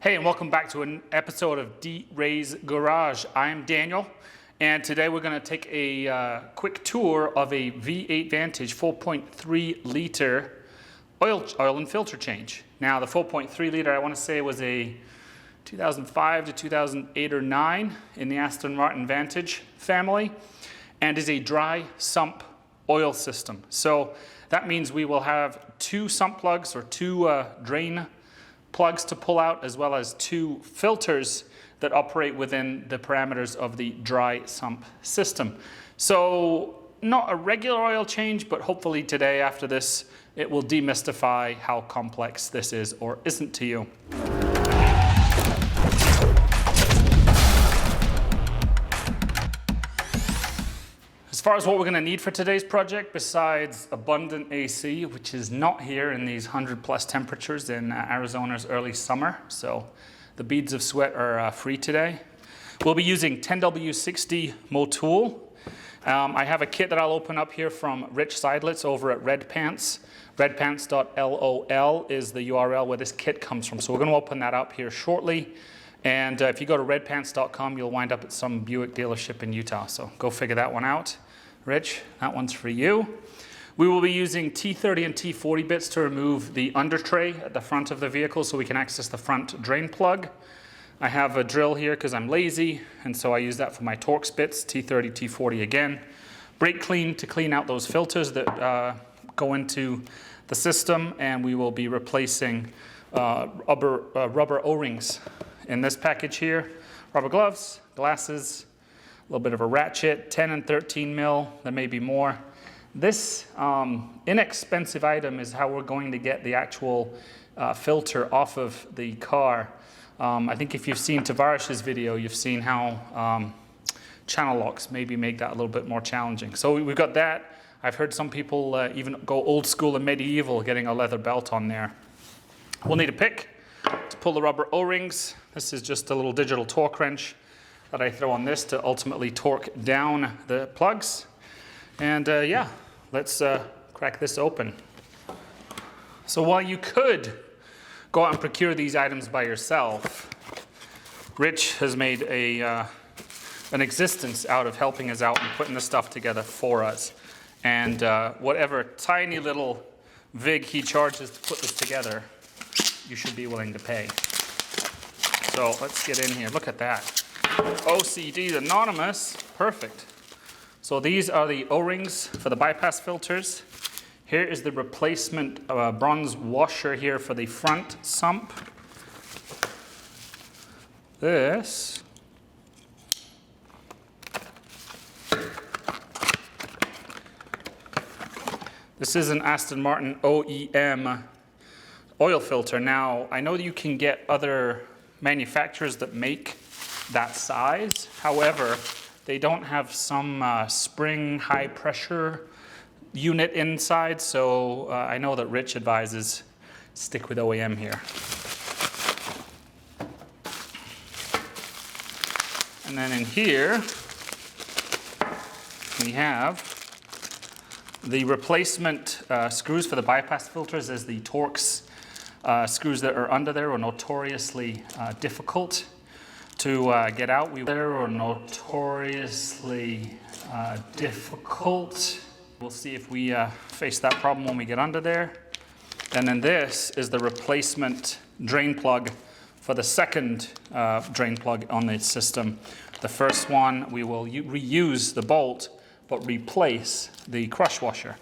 Hey, and welcome back to an episode of Wray's Garage. I'm Daniel, and today we're going to take a quick tour of a V8 Vantage 4.3 liter oil and filter change. Now, the 4.3 liter, I want to say, was a 2005 to 2008 or 9 in the Aston Martin Vantage family, and is a dry sump oil system. So that means we will have two sump plugs or two drain plugs to pull out, as well as two filters that operate within the parameters of the dry sump system. So not a regular oil change, but hopefully today after this, it will demystify how complex this is or isn't to you. As far as what we're going to need for today's project, besides abundant AC, which is not here in these 100+ temperatures in Arizona's early summer, so the beads of sweat are free today. We'll be using 10W60 Motul. I have a kit that I'll open up here from Rich Seidlitz over at Red Pants. Redpants.lol is the URL where this kit comes from. So we're going to open that up here shortly. And if you go to redpants.com, you'll wind up at some Buick dealership in Utah. So go figure that one out. Rich, that one's for you. We will be using T30 and T40 bits to remove the undertray at the front of the vehicle so we can access the front drain plug. I have a drill here because I'm lazy, and so I use that for my Torx bits, T30, T40 again. Brake clean to clean out those filters that go into the system, and we will be replacing rubber O-rings in this package here. Rubber gloves, glasses, a little bit of a ratchet, 10 and 13 mil, there may be more. This inexpensive item is how we're going to get the actual filter off of the car. I think if you've seen Tavarish's video, you've seen how channel locks maybe make that a little bit more challenging. So we've got that. I've heard some people even go old school and medieval, getting a leather belt on there. We'll need a pick to pull the rubber O-rings. This is just a little digital torque wrench that I throw on this to ultimately torque down the plugs. And yeah, let's crack this open. So while you could go out and procure these items by yourself, Rich has made an existence out of helping us out and putting the stuff together for us. And whatever tiny little vig he charges to put this together, you should be willing to pay. So let's get in here. Look at that. OCD Anonymous. Perfect. So these are the O-rings for the bypass filters. Here is the replacement bronze washer here for the front sump. This is an Aston Martin OEM oil filter. Now, I know that you can get other manufacturers that make that size. However, they don't have some spring high pressure unit inside. So I know that Rich advises stick with OEM here. And then in here, we have the replacement screws for the bypass filters, as the Torx screws that are under there are notoriously difficult to get out. They're notoriously difficult. We'll see if we face that problem when we get under there. And then this is the replacement drain plug for the second drain plug on the system. The first one, we will reuse the bolt, but replace the crush washer.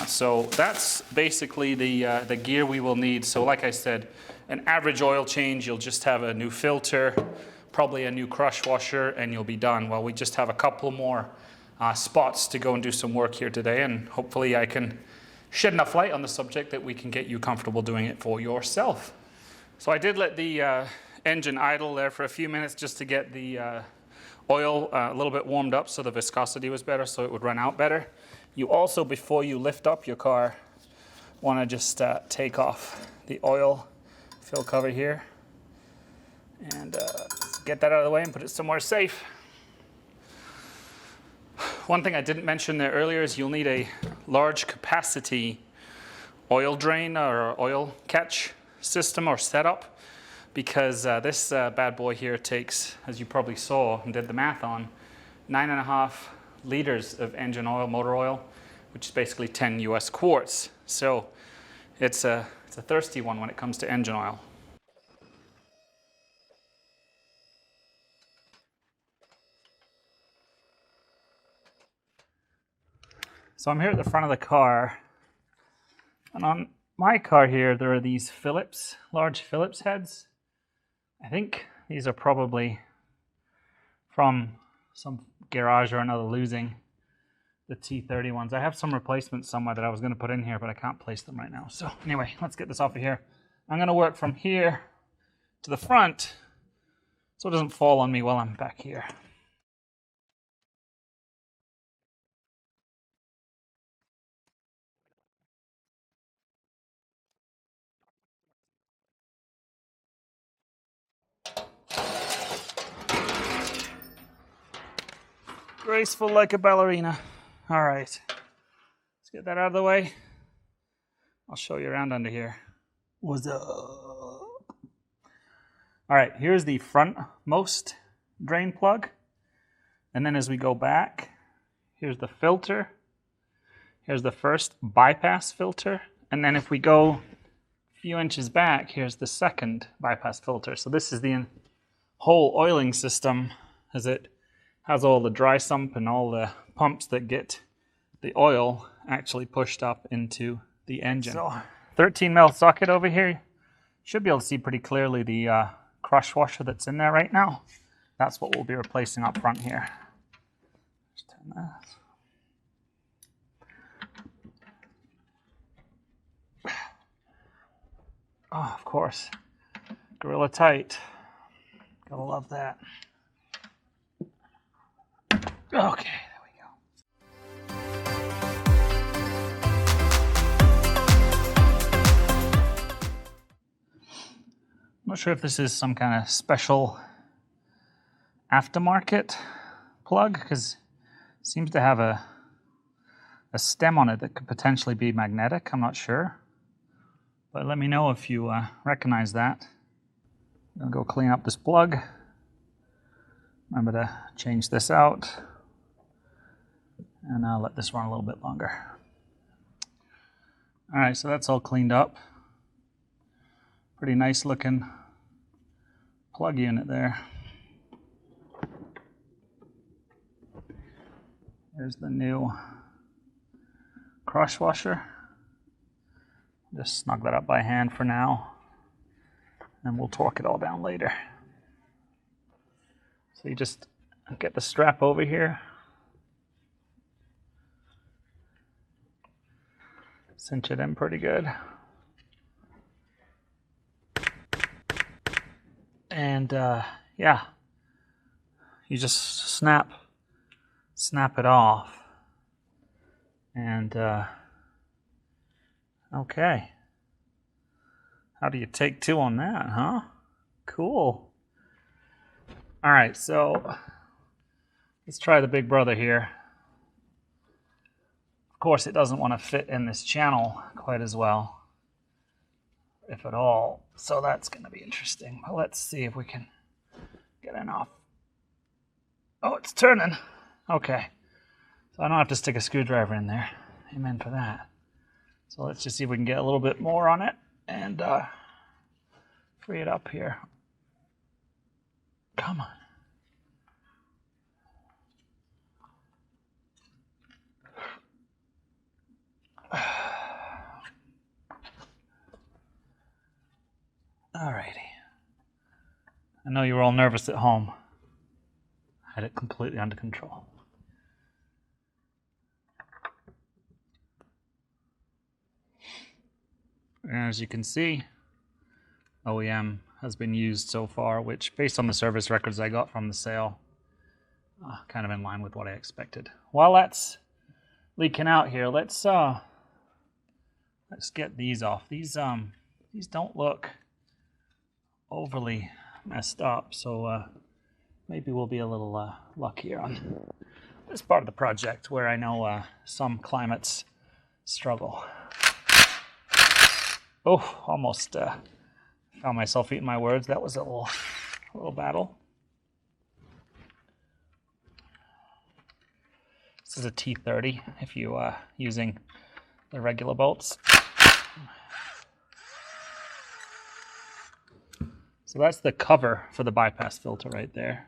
So that's basically the gear we will need. So like I said, an average oil change, you'll just have a new filter, probably a new crush washer, and you'll be done. Well, we just have a couple more spots to go and do some work here today, and hopefully I can shed enough light on the subject that we can get you comfortable doing it for yourself. So I did let the engine idle there for a few minutes just to get the oil a little bit warmed up so the viscosity was better, so it would run out better. You also, before you lift up your car, want to just take off the oil fill cover here and get that out of the way and put it somewhere safe. One thing I didn't mention there earlier is you'll need a large capacity oil drain or oil catch system or setup. because this bad boy here takes, as you probably saw and did the math on, 9.5 liters of engine oil, motor oil, which is basically 10 US quarts. So it's a thirsty one when it comes to engine oil. So I'm here at the front of the car, and on my car here there are these Phillips, large Phillips heads. I think these are probably from some garage or another losing, the T30 ones. I have some replacements somewhere that I was going to put in here, but I can't place them right now. So anyway, let's get this off of here. I'm going to work from here to the front so it doesn't fall on me while I'm back here. Graceful like a ballerina. All right, let's get that out of the way. I'll show you around under here. What's up? All right, here's the frontmost drain plug. And then as we go back, here's the filter. Here's the first bypass filter. And then if we go a few inches back, here's the second bypass filter. So this is the whole oiling system, as it has all the dry sump and all the pumps that get the oil actually pushed up into the engine. So 13 mil socket over here. Should be able to see pretty clearly the crush washer that's in there right now. That's what we'll be replacing up front here. Just turn that. Oh, of course. Gorilla Tight. Gotta love that. Okay, there we go. I'm not sure if this is some kind of special aftermarket plug, because it seems to have a stem on it that could potentially be magnetic. I'm not sure. But let me know if you recognize that. I'm going to go clean up this plug. Remember to change this out. And I'll let this run a little bit longer. All right, so that's all cleaned up. Pretty nice looking plug unit there. There's the new crush washer. Just snug that up by hand for now, and we'll torque it all down later. So you just get the strap over here, cinch it in pretty good, and yeah, you just snap it off, and okay. How do you take two on that, huh? Cool. All right, so let's try the big brother here. Of course, it doesn't want to fit in this channel quite as well, if at all. So that's going to be interesting. But let's see if we can get it off. Oh, it's turning. Okay. So I don't have to stick a screwdriver in there. Amen for that. So let's just see if we can get a little bit more on it and free it up here. Come on. Alrighty. I know you were all nervous at home. I had it completely under control. And as you can see, OEM has been used so far, which based on the service records I got from the sale, kind of in line with what I expected. While that's leaking out here, let's get these off. These don't look overly messed up, so maybe we'll be a little luckier on this part of the project where I know some climates struggle. Oh, almost Found myself eating my words. That was a little battle. This is a T30 if you using the regular bolts. So that's the cover for the bypass filter right there.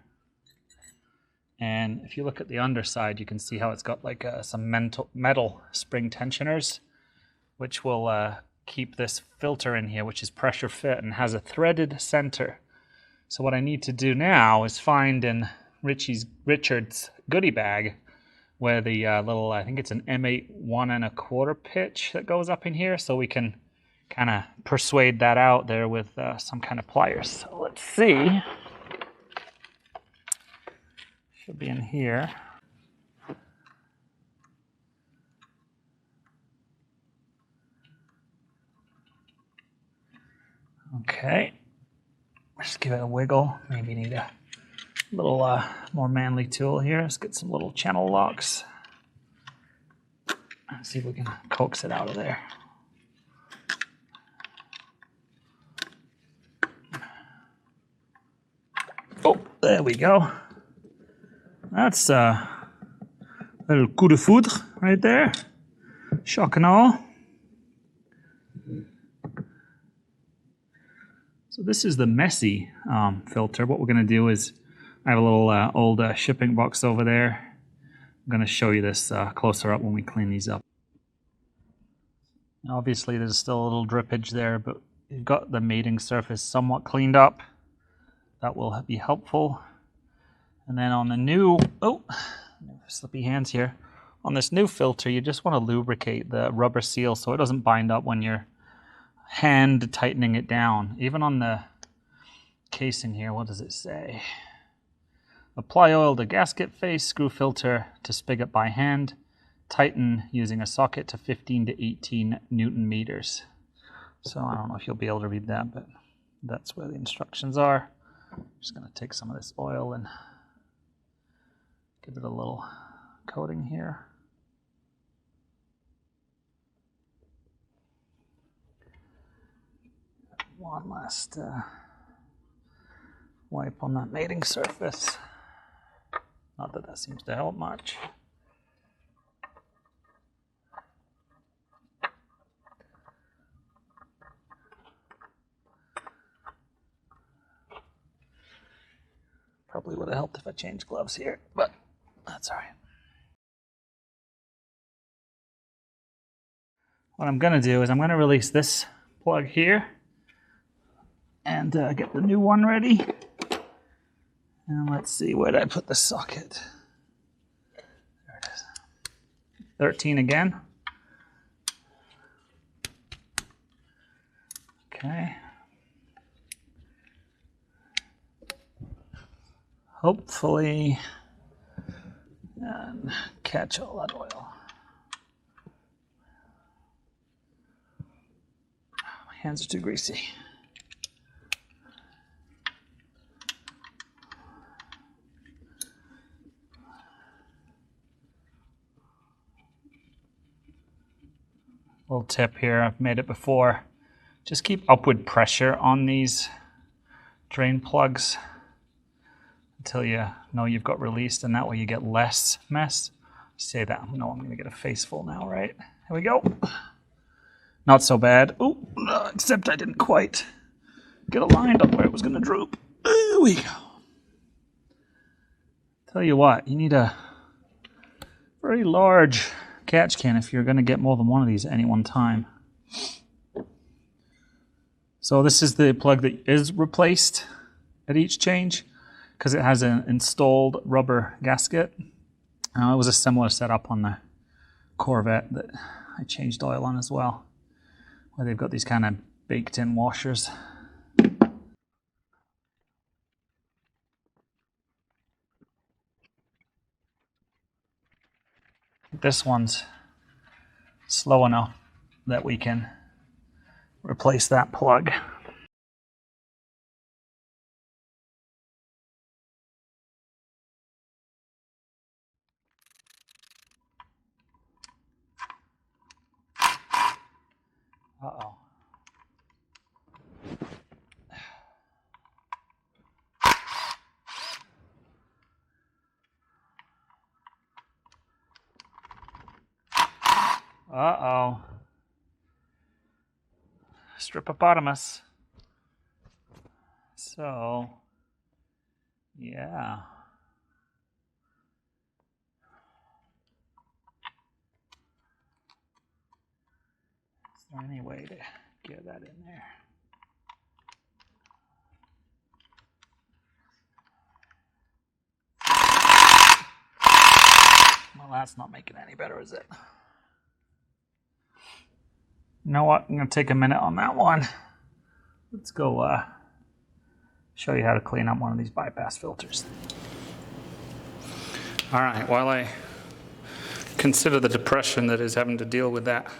And if you look at the underside, you can see how it's got like some metal spring tensioners, which will keep this filter in here, which is pressure fit and has a threaded center. So what I need to do now is find in Richard's goodie bag where the little, I think it's an M8 1 1/4 pitch that goes up in here, so we can kind of persuade that out there with some kind of pliers. So let's see. Should be in here. Okay. Just give it a wiggle. Maybe need a little more manly tool here. Let's get some little channel locks. Let's see if we can coax it out of there. Oh, there we go. That's a little coup de foudre right there. Shock and awe. So this is the messy filter. What we're going to do is, I have a little old shipping box over there. I'm going to show you this closer up when we clean these up. Obviously there's still a little drippage there, but you've got the mating surface somewhat cleaned up. That will be helpful. And then on the new, slippy hands here. On this new filter, you just want to lubricate the rubber seal so it doesn't bind up when you're hand tightening it down. Even on the casing here, what does it say? Apply oil to gasket face, screw filter to spigot by hand. Tighten using a socket to 15 to 18 Newton meters. So I don't know if you'll be able to read that, but that's where the instructions are. I'm just going to take some of this oil and give it a little coating here. One last wipe on that mating surface. Not that that seems to help much. Probably would have helped if I changed gloves here, but that's all right. What I'm going to do is I'm going to release this plug here and get the new one ready. And let's see, where did I put the socket? There it is. 13 again. Okay. Hopefully, and catch all that oil. My hands are too greasy. Little tip here, I've made it before. Just keep upward pressure on these drain plugs until you know you've got released, and that way you get less mess. Say that. No, I'm going to get a face full now, right? Here we go. Not so bad. Oh, except I didn't quite get it lined up where it was going to droop. There we go. Tell you what, you need a very large catch can if you're going to get more than one of these at any one time. So this is the plug that is replaced at each change because it has an installed rubber gasket. It was a similar setup on the Corvette that I changed oil on as well, where they've got these kind of baked-in washers. This one's slow enough that we can replace that plug. Uh-oh. Uh-oh. Stripopotamus. So, yeah. Is there any way to get that in there? Well, that's not making it any better, is it? You know what? I'm going to take a minute on that one. Let's go show you how to clean up one of these bypass filters. All right, while I consider the depression that is having to deal with that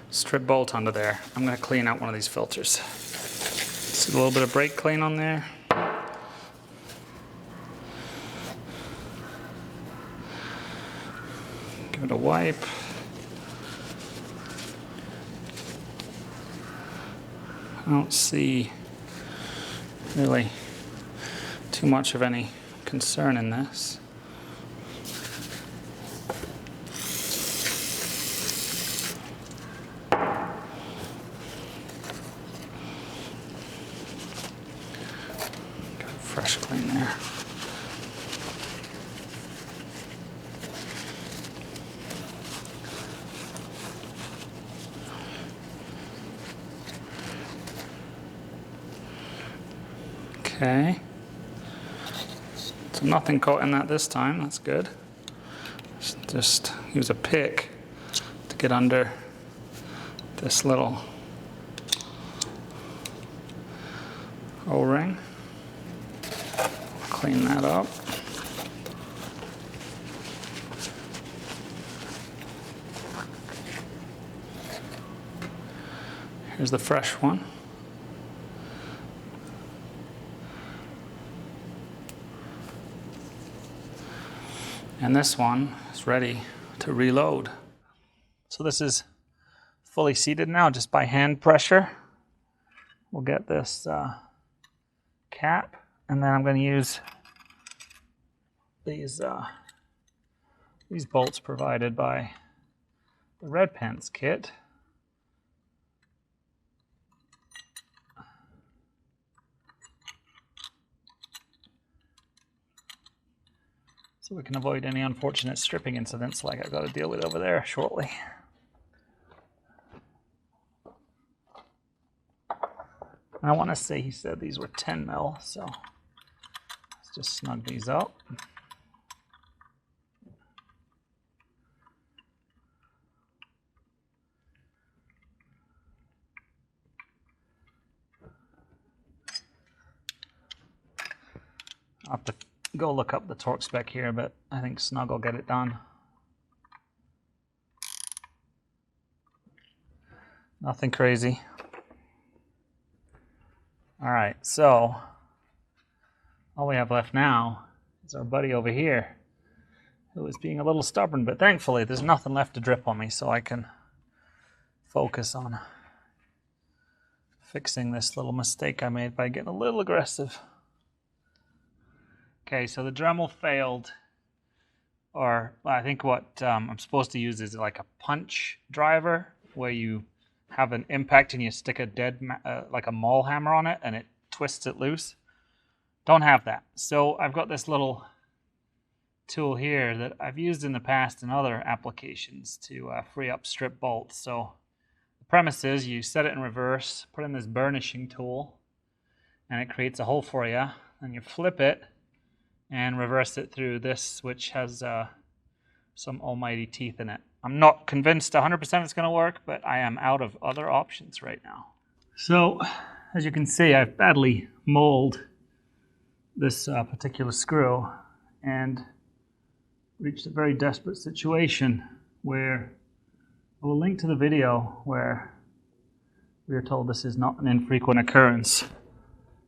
strip bolt under there, I'm going to clean out one of these filters. See a little bit of brake clean on there. Give it a wipe. I don't see really too much of any concern in this. Got a fresh clean there. Okay, so nothing caught in that this time, that's good. Just use a pick to get under this little O-ring. Clean that up. Here's the fresh one. And this one is ready to reload. So this is fully seated now just by hand pressure. We'll get this cap, and then I'm going to use these bolts provided by the Red Pants kit. So we can avoid any unfortunate stripping incidents like I've got to deal with over there shortly. And I want to say he said these were 10 mil, so let's just snug these up. I'll have to go look up the torque spec here, but I think snug will get it done. Nothing crazy. All right, so all we have left now is our buddy over here who is being a little stubborn, but thankfully there's nothing left to drip on me, so I can focus on fixing this little mistake I made by getting a little aggressive. Okay, so the Dremel failed, or I think what I'm supposed to use is like a punch driver where you have an impact and you stick a like a maul hammer on it and it twists it loose. Don't have that. So I've got this little tool here that I've used in the past in other applications to free up strip bolts. So the premise is you set it in reverse, put in this burnishing tool, and it creates a hole for you. Then you flip it and reverse it through this, which has some almighty teeth in it. I'm not convinced 100% it's going to work, but I am out of other options right now. So, as you can see, I've badly mauled this particular screw and reached a very desperate situation where I will link to the video where we are told this is not an infrequent occurrence.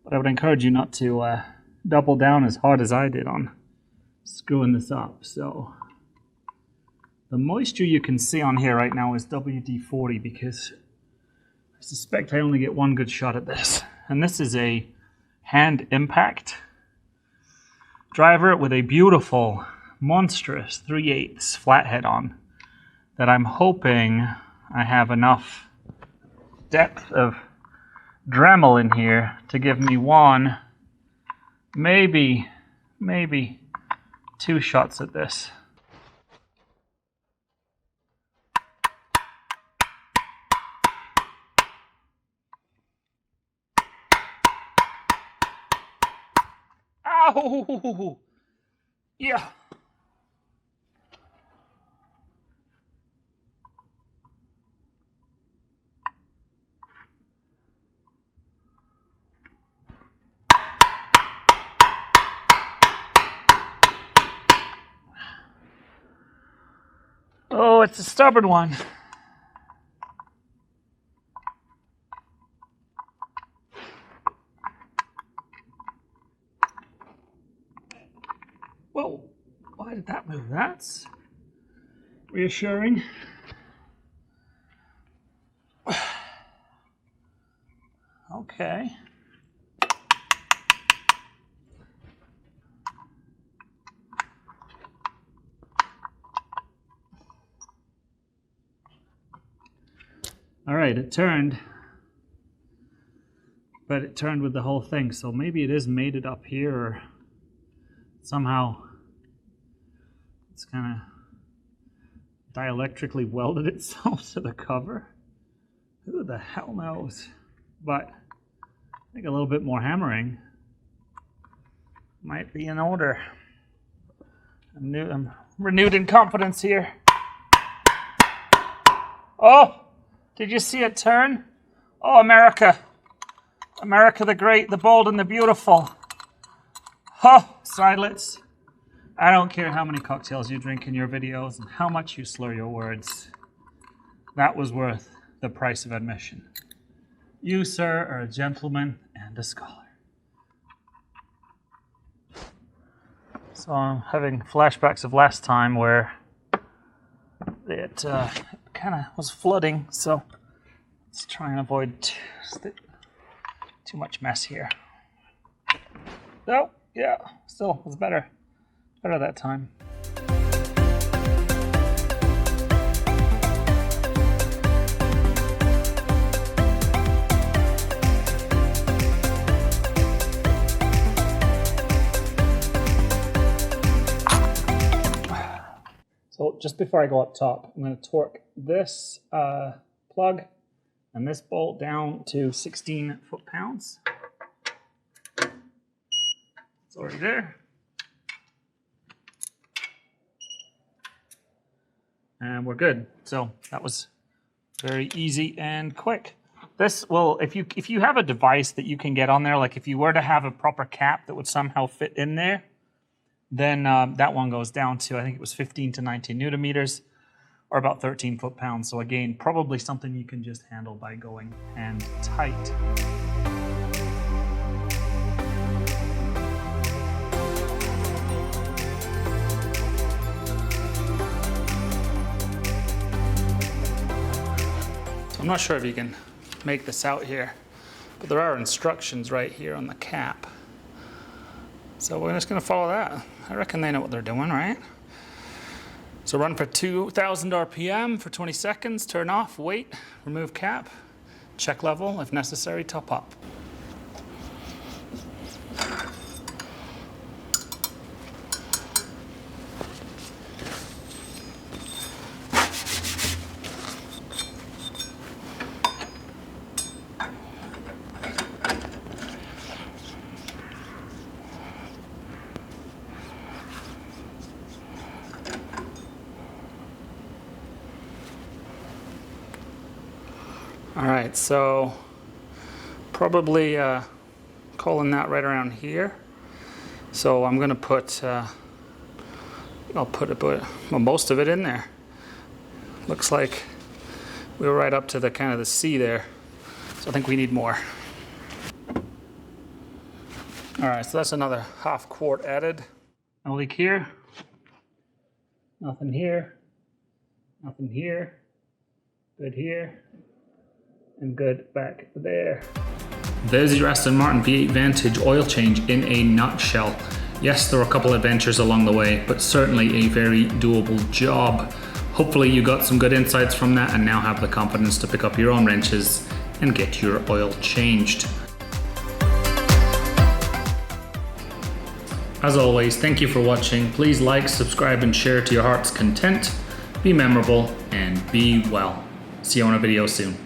But I would encourage you not to double down as hard as I did on screwing this up. So the moisture you can see on here right now is WD-40 because I suspect I only get one good shot at this. And this is a hand impact driver with a beautiful, monstrous 3/8 flathead on. that I'm hoping I have enough depth of Dremel in here to give me one, maybe 2 shots at this. Ow! Yeah. Oh, it's a stubborn one. Whoa, why did that move? That's reassuring. Okay. All right, it turned, but it turned with the whole thing, so maybe it is mated up here, or somehow it's kind of dielectrically welded itself to the cover. Who the hell knows? But I think a little bit more hammering might be in order. I'm renewed in confidence here. Oh! Did you see it turn? Oh, America. America the Great, the bold, and the beautiful. Oh, silence. I don't care how many cocktails you drink in your videos and how much you slur your words. That was worth the price of admission. You, sir, are a gentleman and a scholar. So I'm having flashbacks of last time where it kind of was flooding, so let's try and avoid too much mess here. Oh, yeah, still was better that time. So just before I go up top, I'm going to torque this plug and this bolt down to 16 foot-pounds. It's already there. And we're good. So that was very easy and quick. This will, if you have a device that you can get on there, like if you were to have a proper cap that would somehow fit in there, then that one goes down to, I think it was 15 to 19 Newton meters, or about 13 foot-pounds. So again, probably something you can just handle by going hand tight. So I'm not sure if you can make this out here, but there are instructions right here on the cap. So we're just going to follow that. I reckon they know what they're doing, right? So run for 2,000 RPM for 20 seconds, turn off, wait, remove cap, check level, if necessary, top up. All right, so probably calling that right around here. So I'm gonna put, I'll put most of it in there. Looks like we were right up to the kind of the C there. So I think we need more. All right, so that's another half quart added. No leak here, nothing here, nothing here, good here. And good back there. There's your Aston Martin V8 Vantage oil change in a nutshell. Yes, there were a couple adventures along the way, but certainly a very doable job. Hopefully you got some good insights from that and now have the confidence to pick up your own wrenches and get your oil changed. As always, thank you for watching. Please like, subscribe, and share to your heart's content. Be memorable and be well. See you on a video soon.